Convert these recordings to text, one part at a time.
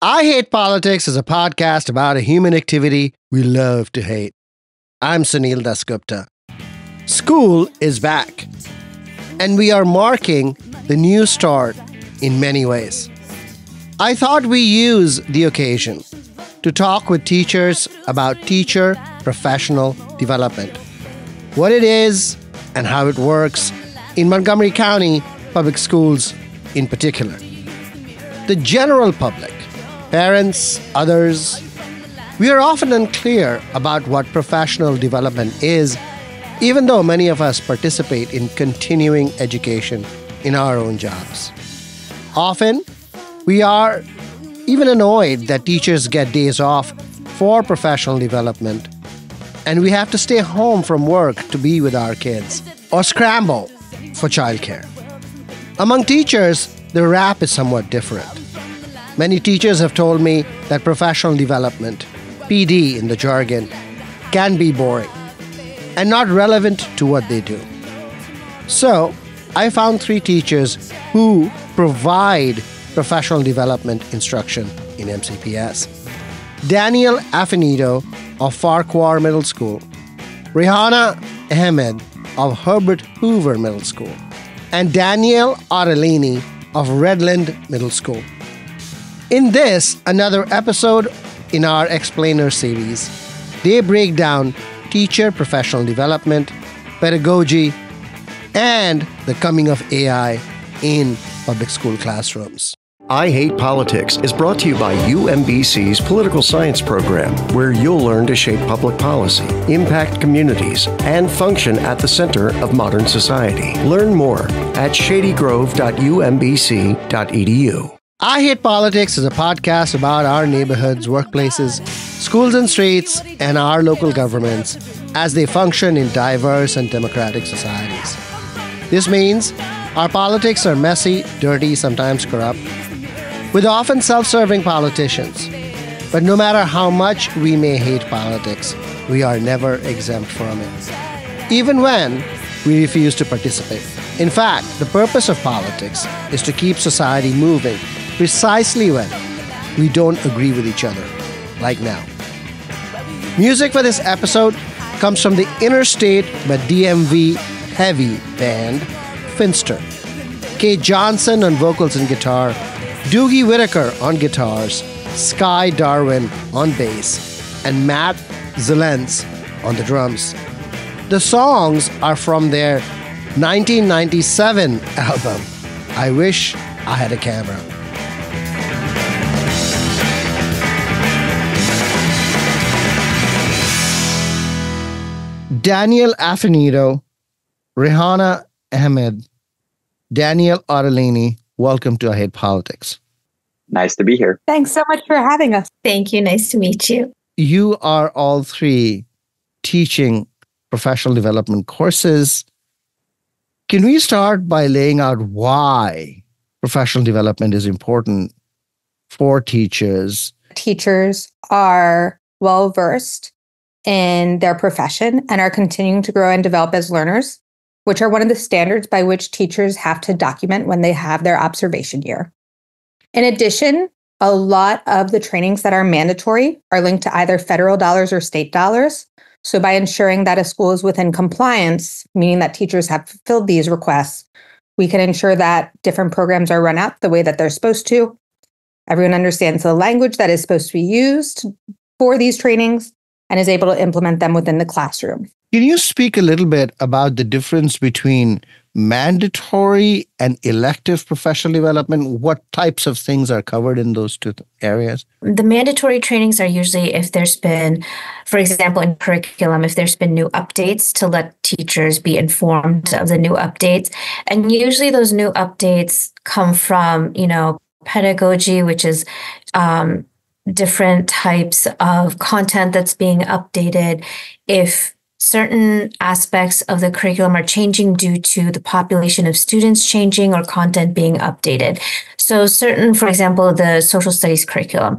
I Hate Politics is a podcast about a human activity we love to hate. I'm Sunil Dasgupta. School is back, and we are marking the new start in many ways. I thought we use the occasion to talk with teachers about teacher professional development, what it is and how it works in Montgomery County public schools in particular. The general public, parents, others, we are often unclear about what professional development is, even though many of us participate in continuing education in our own jobs. Often, we are even annoyed that teachers get days off for professional development, and we have to stay home from work to be with our kids or scramble for childcare. Among teachers, the rap is somewhat different. Many teachers have told me that professional development, PD in the jargon, can be boring and not relevant to what they do. So, I found 3 teachers who provide professional development instruction in MCPS. Danielle Affinito of Farquhar Middle School, Rehana Ahmed of Hoover Middle School, and Danielle Ottalini of Redland Middle School. In this, another episode in our Explainer series, they break down teacher professional development, pedagogy, and the coming of AI in public school classrooms. I Hate Politics is brought to you by UMBC's Political Science Program, where you'll learn to shape public policy, impact communities, and function at the center of modern society. Learn more at shadygrove.umbc.edu. I Hate Politics is a podcast about our neighborhoods, workplaces, schools and streets, and our local governments as they function in diverse and democratic societies. This means our politics are messy, dirty, sometimes corrupt, with often self-serving politicians. But no matter how much we may hate politics, we are never exempt from it, even when we refuse to participate. In fact, the purpose of politics is to keep society moving precisely when we don't agree with each other, like now. Music for this episode comes from the interstate but DMV heavy band Finster. Kate Johnson on vocals and guitar, Doogie Whitaker on guitars, Sky Darwin on bass, and Matt Zelens on the drums. The songs are from their 1997 album, I Wish I Had a Camera. Danielle Affinito, Rehana Ahmed, Danielle Ottalini, welcome to I Hate Politics. Nice to be here. Thanks so much for having us. Thank you. Nice to meet you. You are all 3 teaching professional development courses. Can we start by laying out why professional development is important for teachers? Teachers are well-versed in their profession and are continuing to grow and develop as learners, which are one of the standards by which teachers have to document when they have their observation year. In addition, a lot of the trainings that are mandatory are linked to either federal dollars or state dollars. So by ensuring that a school is within compliance, meaning that teachers have fulfilled these requests, we can ensure that different programs are run out the way that they're supposed to. Everyone understands the language that is supposed to be used for these trainings and is able to implement them within the classroom. Can you speak a little bit about the difference between mandatory and elective professional development? What types of things are covered in those 2 areas? The mandatory trainings are usually if there's been, for example, in curriculum, if there's been new updates to let teachers be informed of the new updates. And usually those new updates come from, pedagogy, which is different types of content that's being updated. If certain aspects of the curriculum are changing due to the population of students changing or content being updated. So for example, the social studies curriculum,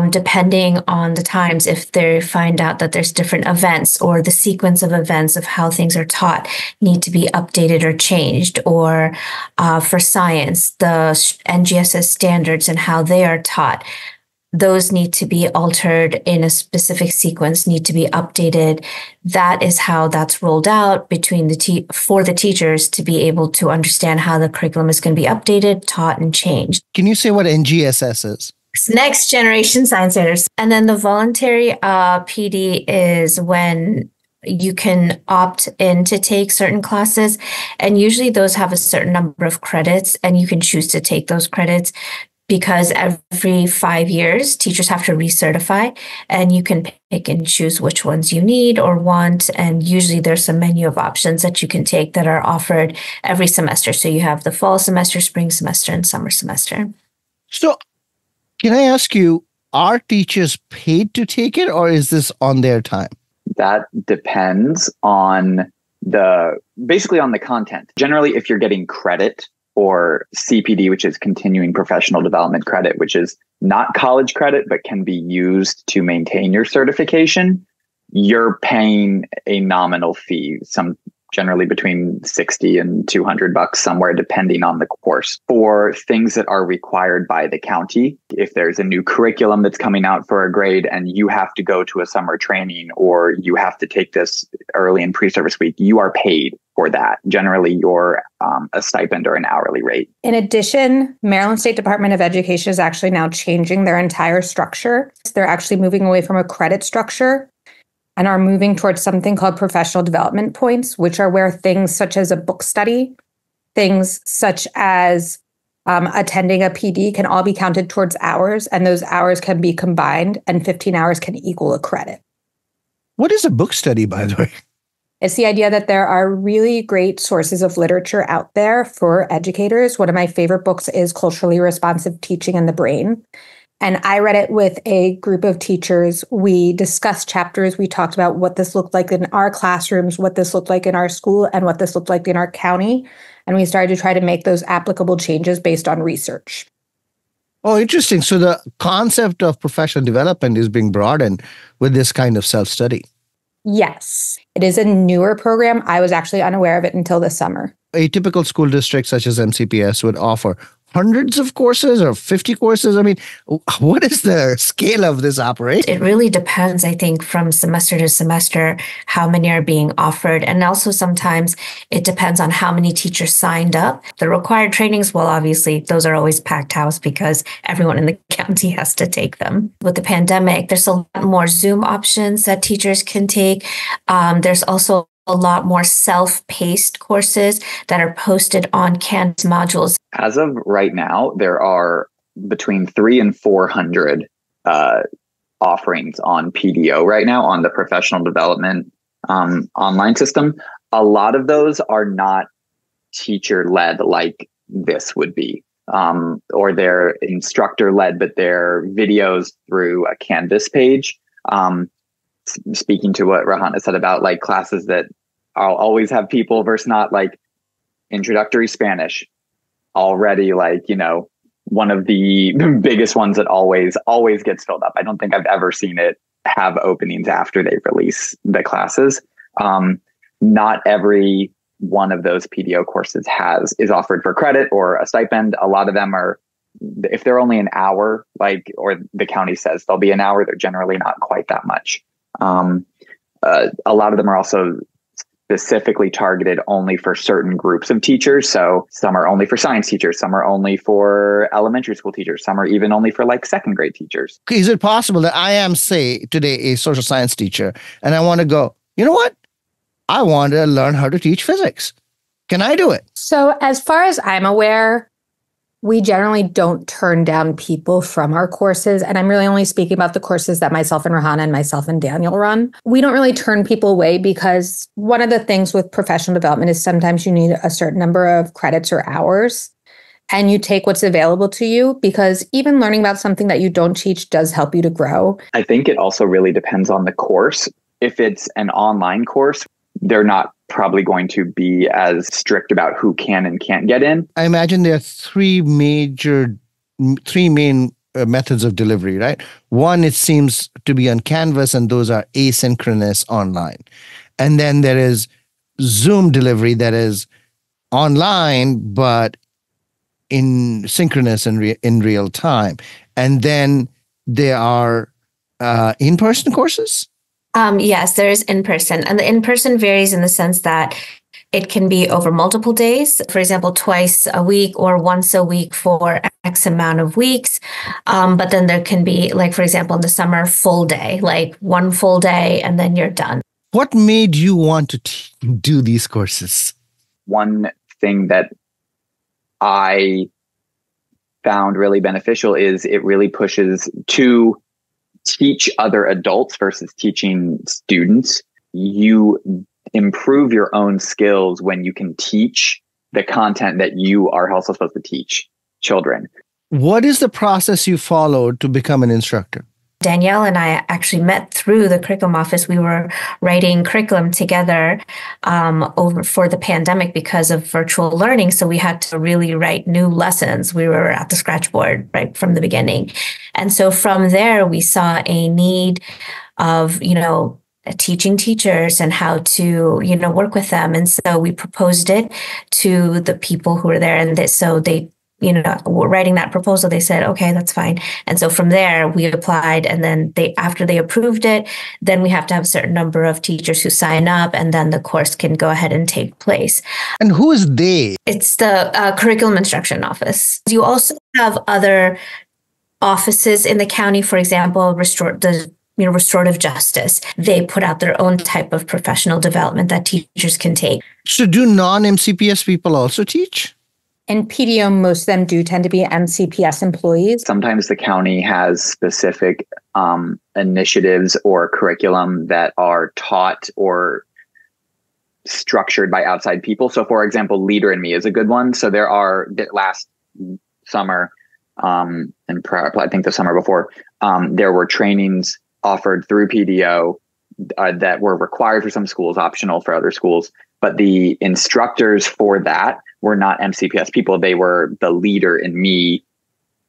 depending on the times, if they find out that there's different events or the sequence of events of how things are taught need to be updated or changed, or for science, the NGSS standards and how they are taught those need to be altered in a specific sequence, need to be updated. That is how that's rolled out between for the teachers to be able to understand how the curriculum is going to be updated, taught, and changed. Can you say what NGSS is? It's Next Generation Science Standards. And then the voluntary PD is when you can opt in to take certain classes. And usually those have a certain number of credits, and you can choose to take those credits because every 5 years, teachers have to recertify, and you can pick and choose which ones you need or want. And usually there's a menu of options that you can take that are offered every semester. So you have the fall semester, spring semester, and summer semester. So can I ask you, are teachers paid to take it, or is this on their time? That depends on basically on the content. Generally, if you're getting credit or CPD, which is continuing professional development credit, which is not college credit, but can be used to maintain your certification, you're paying a nominal fee, generally between $60 and $200 somewhere, depending on the course. For things that are required by the county, if there's a new curriculum that's coming out for a grade and you have to go to a summer training or you have to take this early in pre-service week, you are paid for that. Generally, you're a stipend or an hourly rate. In addition, Maryland State Department of Education is actually now changing their entire structure. They're actually moving away from a credit structure and are moving towards something called professional development points, which are where things such as a book study, things such as attending a PD can all be counted towards hours, and those hours can be combined, and 15 hours can equal a credit. What is a book study, by the way? It's the idea that there are really great sources of literature out there for educators. One of my favorite books is Culturally Responsive Teaching in the Brain. And I read it with a group of teachers. We discussed chapters. We talked about what this looked like in our classrooms, what this looked like in our school, and what this looked like in our county. And we started to try to make those applicable changes based on research. Oh, interesting. So the concept of professional development is being broadened with this kind of self-study. Yes, it is a newer program. I was actually unaware of it until this summer. A typical school district such as MCPS would offer hundreds of courses or 50 courses. I mean, what is the scale of this operation? It really depends, I think, from semester to semester, how many are being offered. And also sometimes it depends on how many teachers signed up. The required trainings, well, obviously, those are always packed house because everyone in the county has to take them. With the pandemic, there's a lot more Zoom options that teachers can take. There's also a lot more self-paced courses that are posted on Canvas modules. As of right now, there are between 300 and 400 offerings on PDO right now on the professional development online system. A lot of those are not teacher-led like this would be, or they're instructor-led, but they're videos through a Canvas page. Speaking to what Rehana said about like classes that I'll always have people versus not, like introductory Spanish, already like, one of the biggest ones that always gets filled up. I don't think I've ever seen it have openings after they release the classes. Not every one of those PDO courses is offered for credit or a stipend. A lot of them are, if they're only an hour, or the county says they'll be an hour, they're generally not quite that much. A lot of them are also specifically targeted only for certain groups of teachers. So some are only for science teachers, some are only for elementary school teachers, some are even only for like second grade teachers. Is it possible that I am, say, today a social science teacher and I want to go, you know what? I want to learn how to teach physics. Can I do it? So as far as I'm aware, we generally don't turn down people from our courses. And I'm really only speaking about the courses that myself and Rehana and myself and Danielle run. We don't really turn people away because one of the things with professional development is sometimes you need a certain number of credits or hours. And you take what's available to you because even learning about something that you don't teach does help you to grow. I think it also really depends on the course. If it's an online course, they're not probably going to be as strict about who can and can't get in. I imagine there are three main methods of delivery, right? One, it seems to be on Canvas, and those are asynchronous online. And then there is Zoom delivery that is online, but in synchronous and in real time. And then they are in-person courses? Yes, there is in-person. And the in-person varies in the sense that it can be over multiple days, for example, twice a week or once a week for X amount of weeks. But then there can be, like, for example, in the summer, full day, like one full day, and then you're done. What made you want to do these courses? One thing that I found really beneficial is it really pushes to teach other adults versus teaching students. You improve your own skills when you can teach the content that you are also supposed to teach children. What is the process you followed to become an instructor? Danielle and I actually met through the curriculum office. We were writing curriculum together over for the pandemic because of virtual learning. So we had to really write new lessons. We were at the scratch board right from the beginning. And so from there, we saw a need of, teaching teachers and how to, work with them. And so we proposed it to the people who were there. And so they were writing that proposal, they said, okay, that's fine. And so from there, we applied. And then after they approved it, then we have to have a certain number of teachers who sign up, and then the course can go ahead and take place. And who is they? It's the curriculum instruction office. You also have other offices in the county, for example, restorative justice. They put out their own type of professional development that teachers can take. So do non-MCPS people also teach? In PDO, most of them do tend to be MCPS employees. Sometimes the county has specific initiatives or curriculum that are taught or structured by outside people. So, for example, Leader in Me is a good one. So last summer, and I think the summer before, there were trainings offered through PDO that were required for some schools, optional for other schools. But the instructors for that were not MCPS people. They were the Leader in Me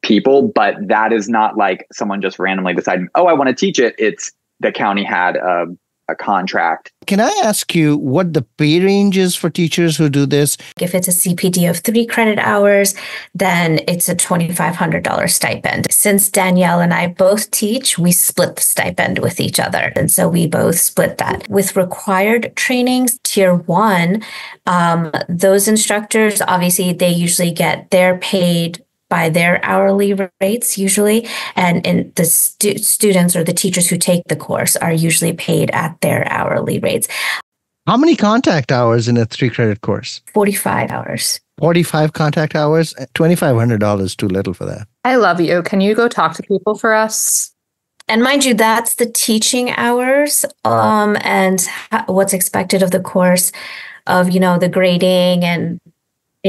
people. But that is not like someone just randomly deciding, oh, I want to teach it. It's the county had a contract. Can I ask you what the pay range is for teachers who do this? If it's a CPD of 3 credit hours, then it's a $2,500 stipend. Since Danielle and I both teach, we split the stipend with each other. And so we both split that. With required trainings, tier 1, those instructors, obviously, they're paid by their hourly rates usually, and the students or the teachers who take the course are usually paid at their hourly rates. How many contact hours in a 3-credit course? 45 hours. 45 contact hours? $2,500 is too little for that. I love you. Can you go talk to people for us? And mind you, that's the teaching hours and what's expected of the course of, the grading and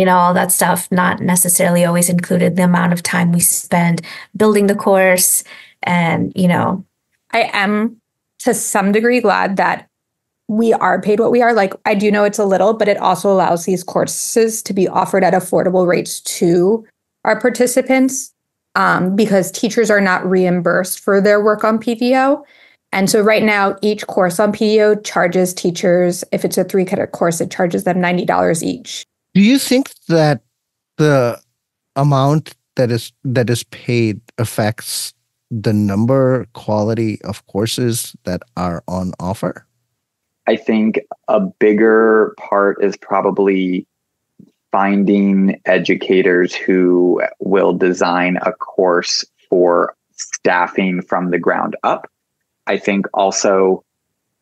all that stuff, not necessarily always included the amount of time we spend building the course. And, I am to some degree glad that we are paid what we are. Like, I do know it's a little, but it also allows these courses to be offered at affordable rates to our participants because teachers are not reimbursed for their work on PDO. And so right now, each course on PDO charges teachers, if it's a 3-credit course, it charges them $90 each. Do you think that the amount that is paid affects the number, quality of courses that are on offer? I think a bigger part is probably finding educators who will design a course for staffing from the ground up. I think also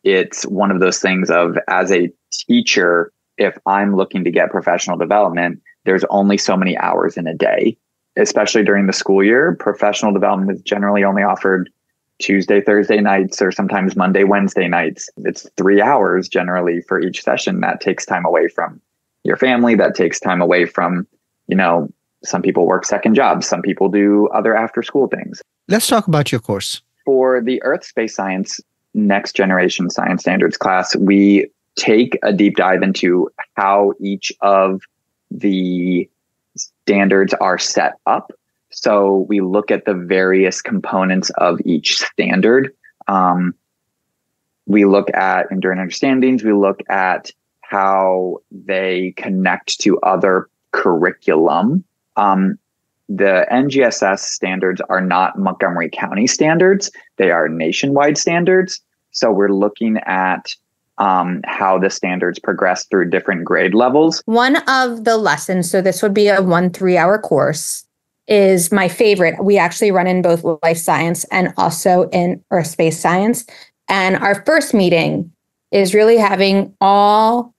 it's one of those things of, as a teacher, if I'm looking to get professional development, there's only so many hours in a day, especially during the school year. Professional development is generally only offered Tuesday, Thursday nights, or sometimes Monday, Wednesday nights. It's 3 hours generally for each session. That takes time away from your family. That takes time away from, some people work second jobs. Some people do other after school things. Let's talk about your course. For the Earth Space Science Next Generation Science Standards class, we take a deep dive into how each of the standards are set up. So we look at the various components of each standard. We look at enduring understandings. We look at how they connect to other curriculum. the NGSS standards are not Montgomery County standards. They are nationwide standards. So we're looking at how the standards progress through different grade levels. One of the lessons, so this would be a 3-hour course, is my favorite. We actually run in both life science and also in earth space science. And our first meeting is really having all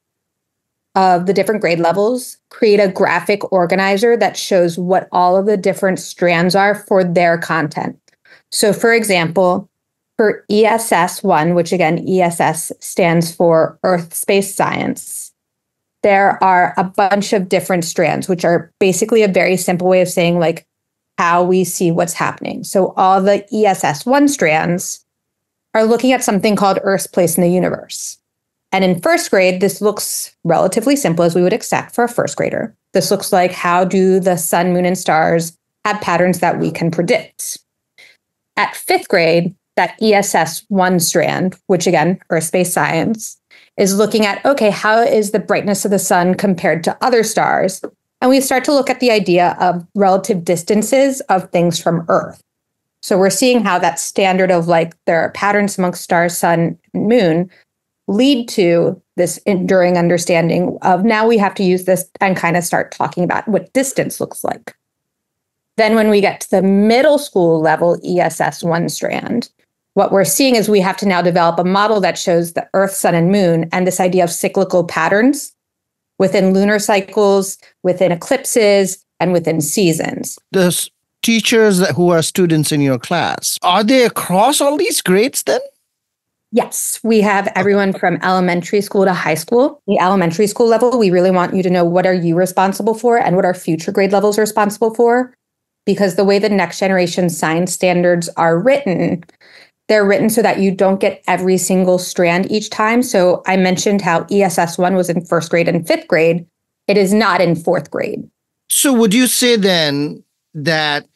of the different grade levels create a graphic organizer that shows what all of the different strands are for their content. So for example, for ESS 1, which again, ESS stands for Earth Space Science, there are a bunch of different strands, which are basically a very simple way of saying like how we see what's happening. So all the ESS 1 strands are looking at something called Earth's place in the universe. And in first grade, this looks relatively simple as we would expect for a first grader. This looks like how do the sun, moon, and stars have patterns that we can predict. At fifth grade, that ESS 1 strand, which again, Earth Space Science, is looking at, okay, how is the brightness of the sun compared to other stars? And we start to look at the idea of relative distances of things from Earth. So we're seeing how that standard of like there are patterns amongst stars, sun, and moon lead to this enduring understanding of now we have to use this and kind of start talking about what distance looks like. Then when we get to the middle school level ESS 1 strand, what we're seeing is we have to now develop a model that shows the Earth, sun, and moon and this idea of cyclical patterns within lunar cycles, within eclipses, and within seasons. The teachers who are students in your class, are they across all these grades then? Yes, we have everyone from elementary school to high school. The elementary school level, we really want you to know what are you responsible for and what are future grade levels responsible for. Because the way the next generation science standards are written, they're written so that you don't get every single strand each time. So I mentioned how ESS 1 was in first grade and fifth grade. It is not in fourth grade. So would you say then that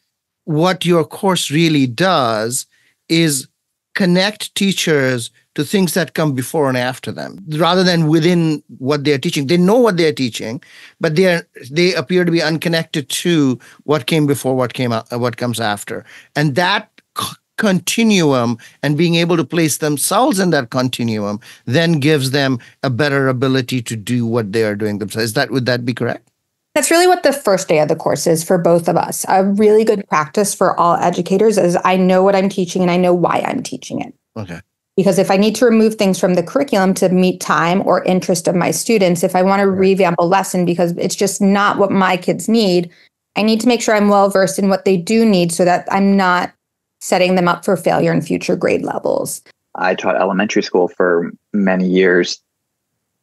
what your course really does is connect teachers to things that come before and after them, rather than within what they're teaching? They know what they're teaching, but they appear to be unconnected to what came before, what comes after. And that continuum and being able to place themselves in that continuum then gives them a better ability to do what they are doing themselves. Would that be correct? That's really what the first day of the course is for both of us. A really good practice for all educators is I know what I'm teaching and I know why I'm teaching it. Okay. Because if I need to remove things from the curriculum to meet time or interest of my students, if I want to revamp a lesson because it's just not what my kids need, I need to make sure I'm well versed in what they do need so that I'm not setting them up for failure in future grade levels. I taught elementary school for many years.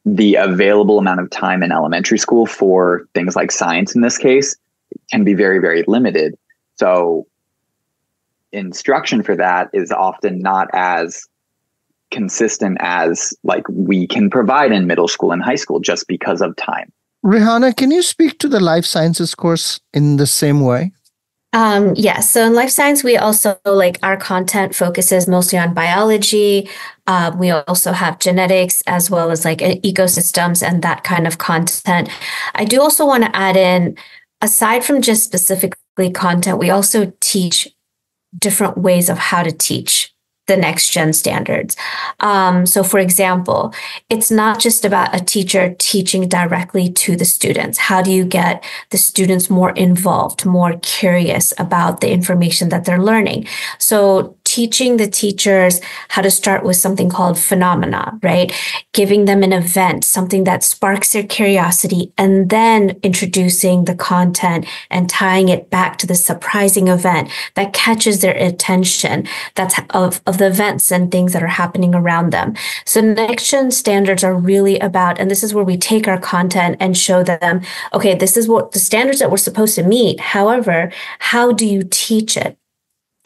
The available amount of time in elementary school for things like science in this case can be very, very limited. So instruction for that is often not as consistent as like we can provide in middle school and high school just because of time. Rehana, can you speak to the life sciences course in the same way? Yes. So in life science, we also our content focuses mostly on biology. We also have genetics as well as ecosystems and that kind of content. I do also want to add in, aside from just specifically content, we also teach different ways of how to teach the next gen standards. So for example, it's not just about a teacher teaching directly to the students. How do you get the students more involved, more curious about the information that they're learning? So teaching the teachers how to start with something called phenomena, right? Giving them an event, something that sparks their curiosity, and then introducing the content and tying it back to the surprising event that catches their attention, that's of the events and things that are happening around them. So next gen standards are really about, and this is where we take our content and show them, okay, this is what the standards that we're supposed to meet. However, how do you teach it?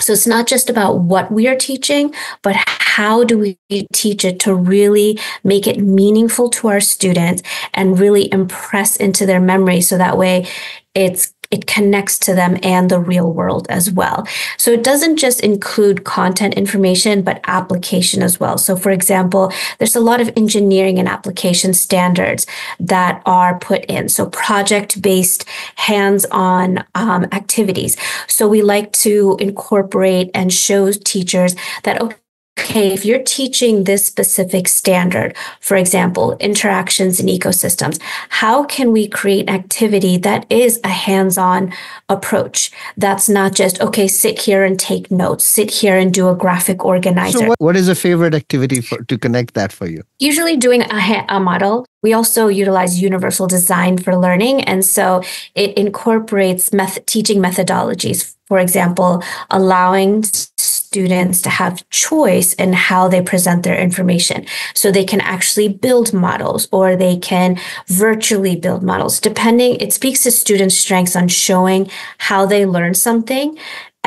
So it's not just about what we are teaching, but how do we teach it to really make it meaningful to our students and really impress into their memory so that way it it connects to them and the real world as well. So it doesn't just include content information, but application as well. So for example, there's a lot of engineering and application standards that are put in. So project-based hands-on activities. So we like to incorporate and show teachers that, okay, if you're teaching this specific standard, for example, interactions in ecosystems, how can we create activity that is a hands-on approach? That's not just, okay, sit here and take notes, sit here and do a graphic organizer. So what is a favorite activity to connect that for you? Usually doing a model. We also utilize universal design for learning. And so it incorporates teaching methodologies. For example, allowing students to have choice in how they present their information. So they can actually build models or they can virtually build models. It speaks to students' strengths on showing how they learn something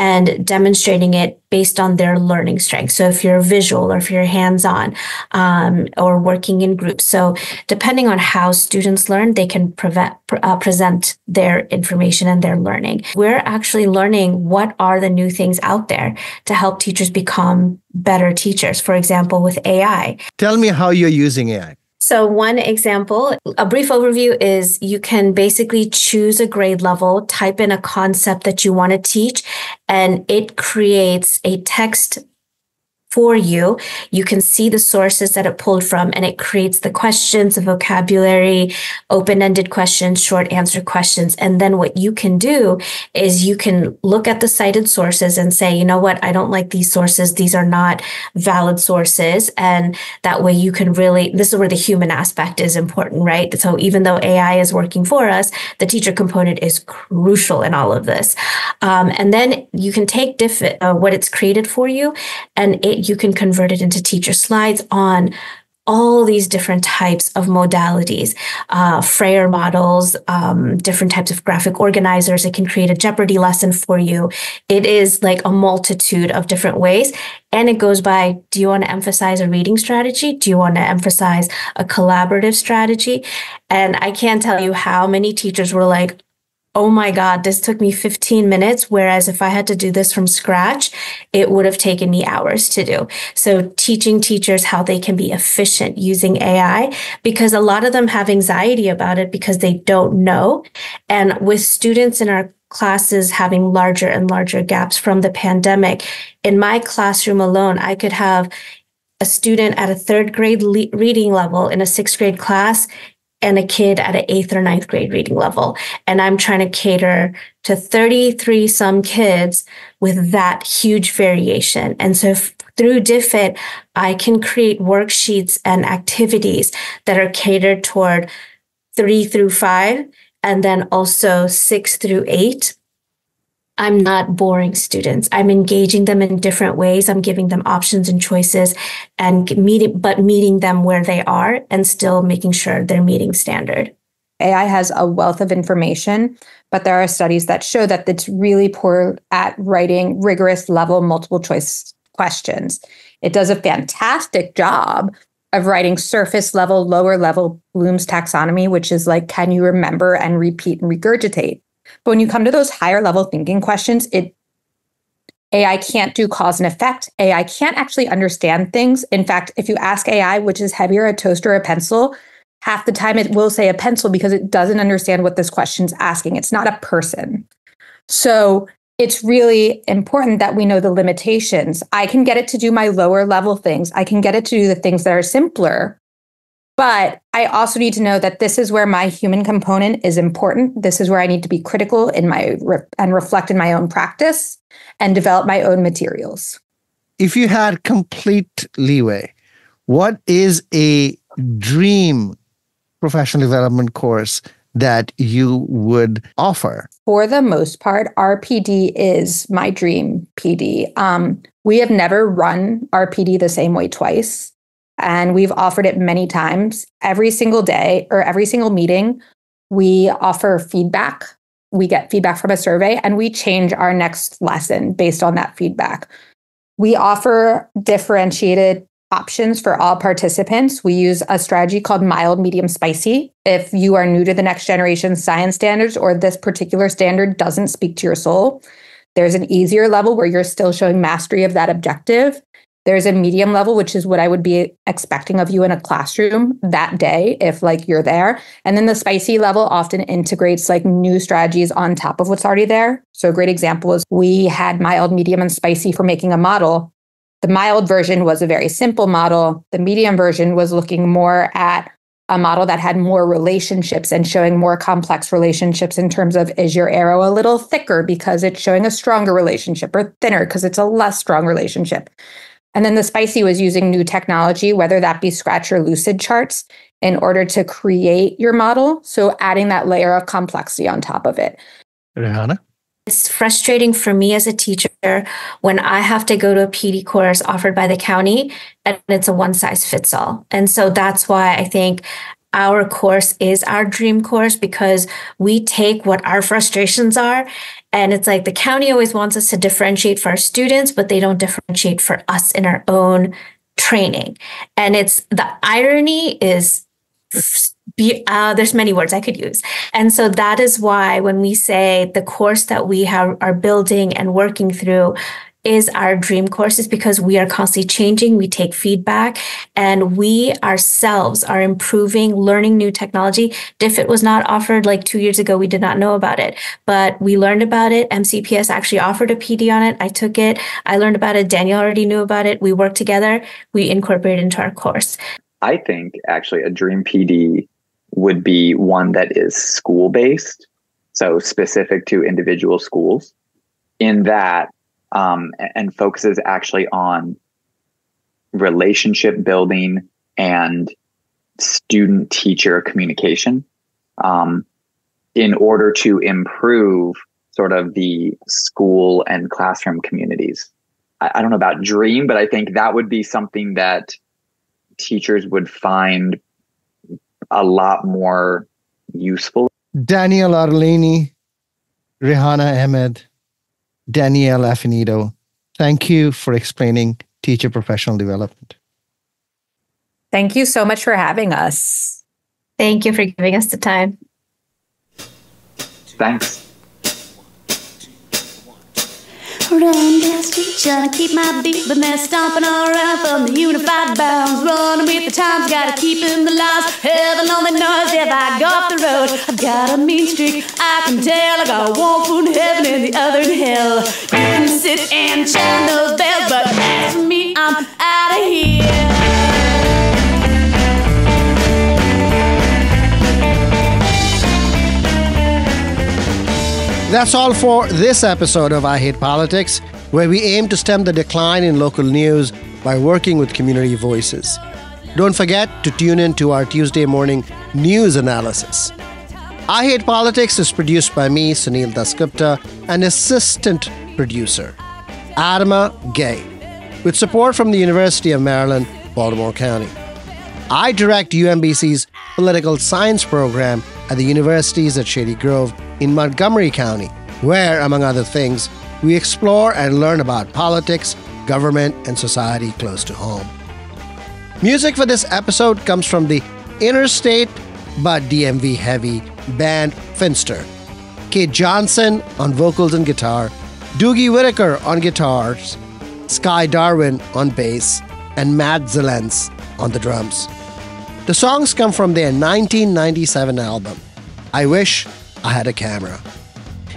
and demonstrating it based on their learning strengths. So if you're visual or if you're hands-on or working in groups. So depending on how students learn, they can present their information and their learning. We're actually learning what are the new things out there to help teachers become better teachers. For example, with AI. Tell me how you're using AI. So one example, a brief overview is you can basically choose a grade level, type in a concept that you want to teach, and it creates a text for you. You can see the sources that it pulled from, and it creates the questions, the vocabulary, open-ended questions, short answer questions. And then what you can do is you can look at the cited sources and say, you know what, I don't like these sources. These are not valid sources. And that way you can this is where the human aspect is important, right? So even though AI is working for us, the teacher component is crucial in all of this. And then you can take what it's created for you, and you can convert it into teacher slides on all these different types of modalities, Freyer models, different types of graphic organizers. It can create a Jeopardy lesson for you. It is like a multitude of different ways. And it goes by, do you want to emphasize a reading strategy? Do you want to emphasize a collaborative strategy? And I can't tell you how many teachers were like, oh my God, this took me 15 minutes, whereas if I had to do this from scratch, it would have taken me hours to do. So teaching teachers how they can be efficient using AI, because a lot of them have anxiety about it because they don't know. And with students in our classes having larger and larger gaps from the pandemic, in my classroom alone, I could have a student at a third grade reading level in a sixth grade class and a kid at an 8th or 9th grade reading level. And I'm trying to cater to 33 some kids with that huge variation. And so through DFIT, I can create worksheets and activities that are catered toward 3 through 5, and then also 6 through 8. I'm not boring students. I'm engaging them in different ways. I'm giving them options and choices and meeting them where they are and still making sure they're meeting standard. AI has a wealth of information, but there are studies that show that it's really poor at writing rigorous level multiple choice questions. It does a fantastic job of writing surface level, lower level Bloom's taxonomy, which is like, can you remember and repeat and regurgitate? But when you come to those higher level thinking questions, AI can't do cause and effect. AI can't actually understand things. In fact, if you ask AI, which is heavier, a toaster or a pencil, half the time it will say a pencil because it doesn't understand what this question's asking. It's not a person. So it's really important that we know the limitations. I can get it to do my lower level things. I can get it to do the things that are simpler. But I also need to know that this is where my human component is important. This is where I need to be critical and reflect in my own practice and develop my own materials. If you had complete leeway, what is a dream professional development course that you would offer? For the most part, RPD is my dream PD. We have never run RPD the same way twice. And we've offered it many times. Every single day or every single meeting, we offer feedback. We get feedback from a survey and we change our next lesson based on that feedback. We offer differentiated options for all participants. We use a strategy called mild, medium, spicy. If you are new to the next generation science standards or this particular standard doesn't speak to your soul, there's an easier level where you're still showing mastery of that objective. There's a medium level, which is what I would be expecting of you in a classroom that day if you're there. And then the spicy level often integrates new strategies on top of what's already there. So a great example is we had mild, medium, and spicy for making a model. The mild version was a very simple model. The medium version was looking more at a model that had more relationships and showing more complex relationships in terms of, is your arrow a little thicker because it's showing a stronger relationship, or thinner because it's a less strong relationship? And then the spicy was using new technology, whether that be Scratch or Lucid charts, in order to create your model. So adding that layer of complexity on top of it. Rehana? It's frustrating for me as a teacher when I have to go to a PD course offered by the county and it's a one size fits all. And so that's why I think our course is our dream course, because we take what our frustrations are. And it's the county always wants us to differentiate for our students, but they don't differentiate for us in our own training. And the irony is, there's many words I could use. And so that is why when we say the course that we are building and working through is our dream course, is because we are constantly changing. We take feedback and we ourselves are improving, learning new technology. If it was not offered 2 years ago, we did not know about it, but we learned about it. MCPS actually offered a PD on it. I took it. I learned about it. Danielle already knew about it. We worked together. We incorporated it into our course. I think actually a dream PD would be one that is school-based, so specific to individual schools, in that and focuses actually on relationship building and student-teacher communication in order to improve sort of the school and classroom communities. I don't know about dream, but I think that would be something that teachers would find a lot more useful. Danielle, Ottalini, Rehana, Ahmed, Danielle, Affinito, thank you for explaining teacher professional development. Thank you so much for having us. Thank you for giving us the time. Thanks. Run down the street, trying to keep my beat, but they're stomping all around from the unified bounds. Running with the times, gotta keep in the lines. Heaven only knows if I go off the road. I've got a mean streak, I can tell. I got one foot in heaven and the other in hell. You can sit and chime those bells, but as for me, I'm out of here. That's all for this episode of I Hate Politics, where we aim to stem the decline in local news by working with community voices. Don't forget to tune in to our Tuesday morning news analysis. I Hate Politics is produced by me, Sunil Dasgupta, and assistant producer, Adama Gay, with support from the University of Maryland, Baltimore County. I direct UMBC's political science program at the universities at Shady Grove in Montgomery County, where, among other things, we explore and learn about politics, government, and society close to home. Music for this episode comes from the interstate but DMV heavy band Finster. Kate Johnson on vocals and guitar, Doogie Whitaker on guitars, Sky Darwin on bass, and Matt Zelens on the drums. The songs come from their 1997 album, I Wish I Had a Camera.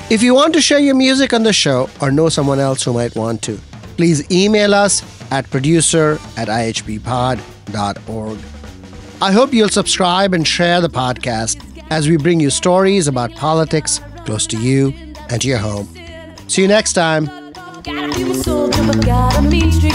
If you want to share your music on the show or know someone else who might want to, please email us at producer@ihbpod.org. I hope you'll subscribe and share the podcast as we bring you stories about politics close to you and to your home. See you next time. Got a soldier, but got a mean streak.